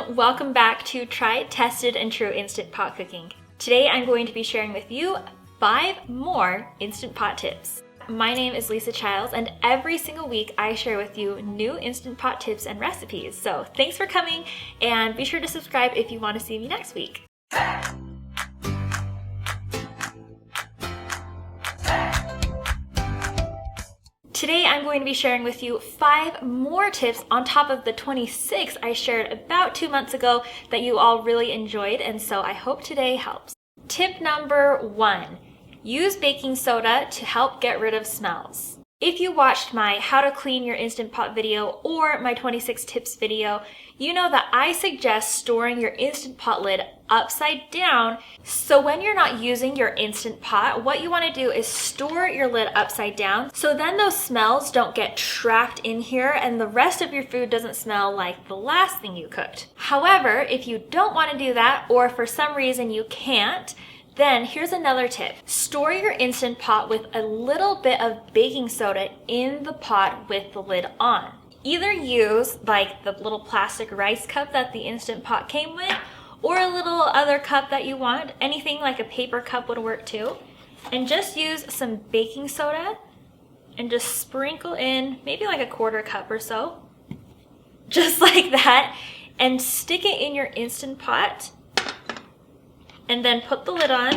everyone, welcome back to Tried, Tested, and True Instant Pot Cooking. Today I'm going to be sharing with you 5 more Instant Pot tips. My name is Lisa Childs, and every single week I share with you new Instant Pot tips and recipes. So thanks for coming, and be sure to subscribe if you want to see me next week. Today I'm going to be sharing with you 5 more tips on top of the 26 I shared about 2 months ago that you all really enjoyed, and so I hope today helps. Tip number 1, use baking soda to help get rid of smells. If you watched my How to Clean Your Instant Pot video or my 26 tips video, you know that I suggest storing your Instant Pot lid upside down. So when you're not using your Instant Pot, what you want to do is store your lid upside down so then those smells don't get trapped in here and the rest of your food doesn't smell like the last thing you cooked. However, if you don't want to do that, or for some reason you can't, then here's another tip. Store your Instant Pot with a little bit of baking soda in the pot with the lid on. Either use like the little plastic rice cup that the Instant Pot came with, or a little other cup that you want. Anything like a paper cup would work too. And just use some baking soda and just sprinkle in maybe like a 1/4 cup or so. Just like that. And stick it in your Instant Pot. And then put the lid on,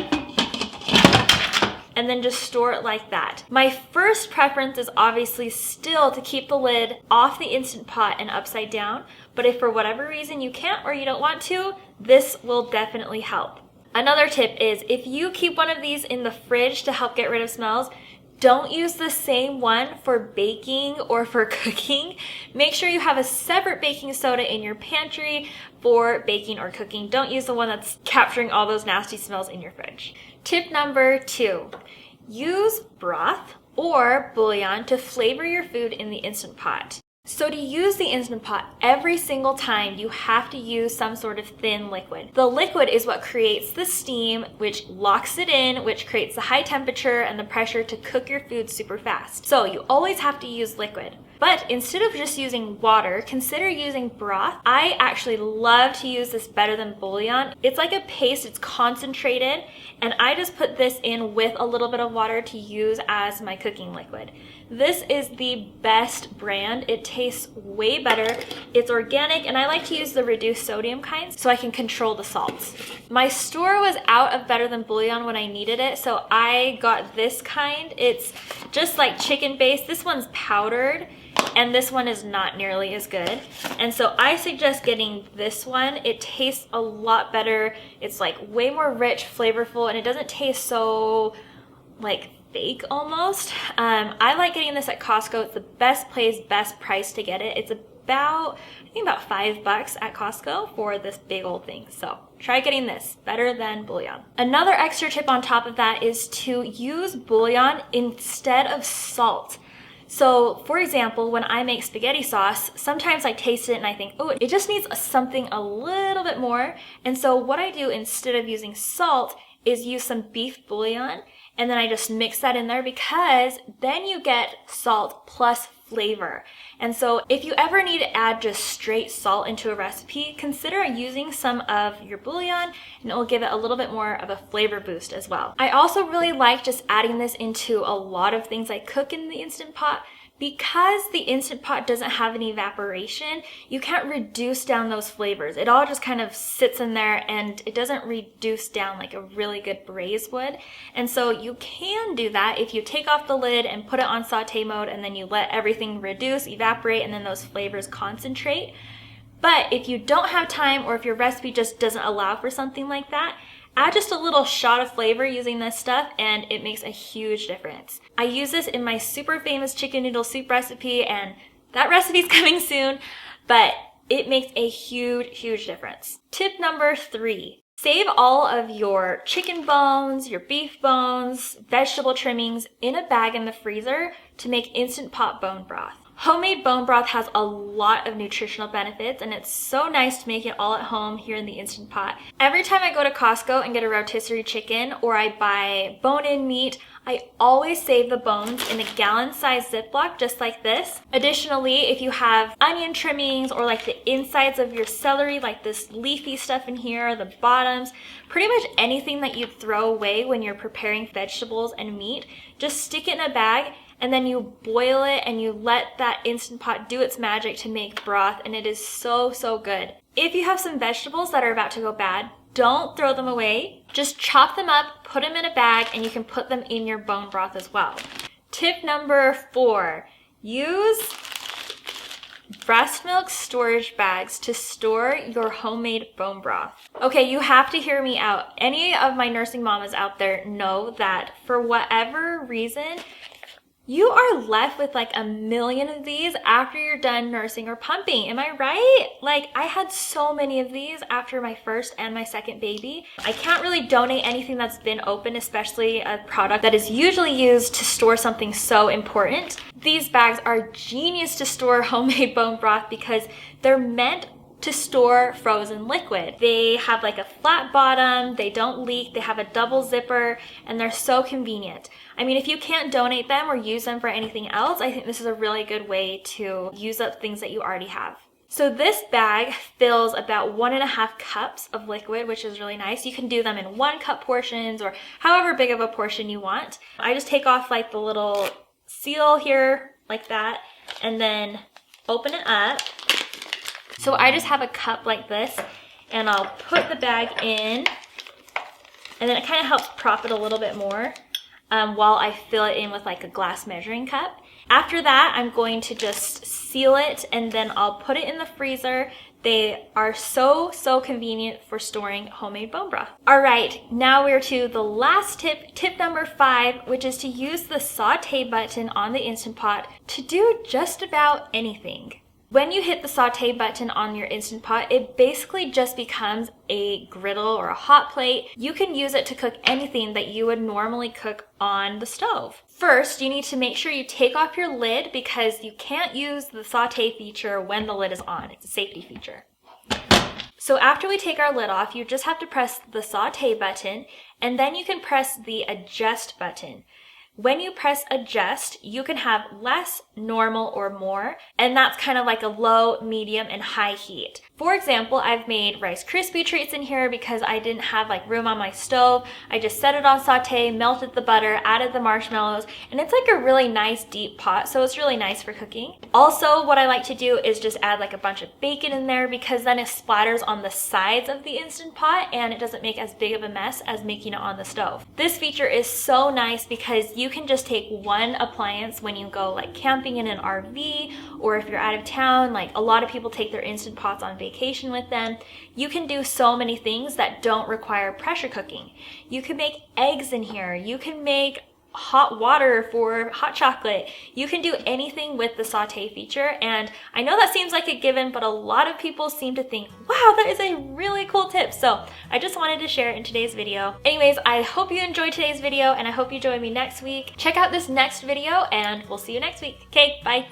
and then just store it like that. My first preference is obviously still to keep the lid off the Instant Pot and upside down, but if for whatever reason you can't or you don't want to, this will definitely help. Another tip is if you keep one of these in the fridge to help get rid of smells, don't use the same one for baking or for cooking. Make sure you have a separate baking soda in your pantry for baking or cooking. Don't use the one that's capturing all those nasty smells in your fridge. Tip number 2, use broth or bouillon to flavor your food in the Instant Pot. So to use the Instant Pot, every single time you have to use some sort of thin liquid. The liquid is what creates the steam, which locks it in, which creates the high temperature and the pressure to cook your food super fast. So you always have to use liquid. But instead of just using water, consider using broth. I actually love to use this better than bouillon. It's like a paste, it's concentrated, and I just put this in with a little bit of water to use as my cooking liquid. This is the best brand. It tastes way better. It's organic, and I like to use the reduced sodium kinds so I can control the salts. My store was out of better than bouillon when I needed it, so I got this kind. It's just like chicken based. This one's powdered, and this one is not nearly as good. And so I suggest getting this one. It tastes a lot better. It's like way more rich, flavorful, and it doesn't taste so like fake almost. I like getting this at Costco. It's the best place, best price to get it. It's about, I think about $5 at Costco for this big old thing. So try getting this, better than bouillon. Another extra tip on top of that is to use bouillon instead of salt. So for example, when I make spaghetti sauce, sometimes I taste it and I think, oh, it just needs something a little bit more. And so what I do instead of using salt is use some beef bouillon, and then I just mix that in there because then you get salt plus flavor. And so if you ever need to add just straight salt into a recipe, consider using some of your bouillon, and it will give it a little bit more of a flavor boost as well. I also really like just adding this into a lot of things I cook in the Instant Pot. Because the Instant Pot doesn't have any evaporation, you can't reduce down those flavors. It all just kind of sits in there and it doesn't reduce down like a really good braise would. And so you can do that if you take off the lid and put it on saute mode, and then you let everything reduce, evaporate, and then those flavors concentrate. But if you don't have time, or if your recipe just doesn't allow for something like that, add just a little shot of flavor using this stuff, and it makes a huge difference. I use this in my super famous chicken noodle soup recipe, and that recipe's coming soon, but it makes a huge, huge difference. Tip number 3, save all of your chicken bones, your beef bones, vegetable trimmings in a bag in the freezer to make Instant Pot bone broth. Homemade bone broth has a lot of nutritional benefits, and it's so nice to make it all at home here in the Instant Pot. Every time I go to Costco and get a rotisserie chicken or I buy bone-in meat, I always save the bones in a gallon-sized Ziploc just like this. Additionally, if you have onion trimmings or like the insides of your celery, like this leafy stuff in here, the bottoms, pretty much anything that you'd throw away when you're preparing vegetables and meat, just stick it in a bag and then you boil it and you let that Instant Pot do its magic to make broth, and it is so, so good. If you have some vegetables that are about to go bad, don't throw them away. Just chop them up, put them in a bag, and you can put them in your bone broth as well. Tip number 4, use breast milk storage bags to store your homemade bone broth. Okay, you have to hear me out. Any of my nursing mamas out there know that for whatever reason, you are left with like a million of these after you're done nursing or pumping. Am I right? Like, I had so many of these after my first and my second baby. I can't really donate anything that's been open, especially a product that is usually used to store something so important. These bags are genius to store homemade bone broth because they're meant to store frozen liquid. They have like a flat bottom, they don't leak, they have a double zipper, and they're so convenient. I mean, if you can't donate them or use them for anything else, I think this is a really good way to use up things that you already have. So this bag fills about 1.5 cups of liquid, which is really nice. You can do them in 1 cup portions or however big of a portion you want. I just take off like the little seal here like that and then open it up. So I just have a cup like this and I'll put the bag in, and then it kind of helps prop it a little bit more while I fill it in with like a glass measuring cup. After that, I'm going to just seal it and then I'll put it in the freezer. They are so, so convenient for storing homemade bone broth. All right, now we're to the last tip, tip number 5, which is to use the saute button on the Instant Pot to do just about anything. When you hit the saute button on your Instant Pot, it basically just becomes a griddle or a hot plate. You can use it to cook anything that you would normally cook on the stove. First, you need to make sure you take off your lid because you can't use the saute feature when the lid is on. It's a safety feature. So after we take our lid off, you just have to press the saute button and then you can press the adjust button. When you press adjust, you can have less, normal, or more, and that's kind of like a low, medium, and high heat. For example, I've made Rice Krispie treats in here because I didn't have like room on my stove. I just set it on saute, melted the butter, added the marshmallows, and it's like a really nice deep pot, so it's really nice for cooking. Also, what I like to do is just add like a bunch of bacon in there because then it splatters on the sides of the Instant Pot and it doesn't make as big of a mess as making it on the stove. This feature is so nice because you can just take one appliance when you go like camping in an RV, or if you're out of town, like a lot of people take their Instant Pots on vacation with them. You can do so many things that don't require pressure cooking. You can make eggs in here. You can make hot water for hot chocolate. You can do anything with the saute feature, and I know that seems like a given, but a lot of people seem to think, wow, that is a really cool tip. So I just wanted to share it in today's video. Anyways, I hope you enjoyed today's video and I hope you join me next week. Check out this next video and we'll see you next week. Okay, bye.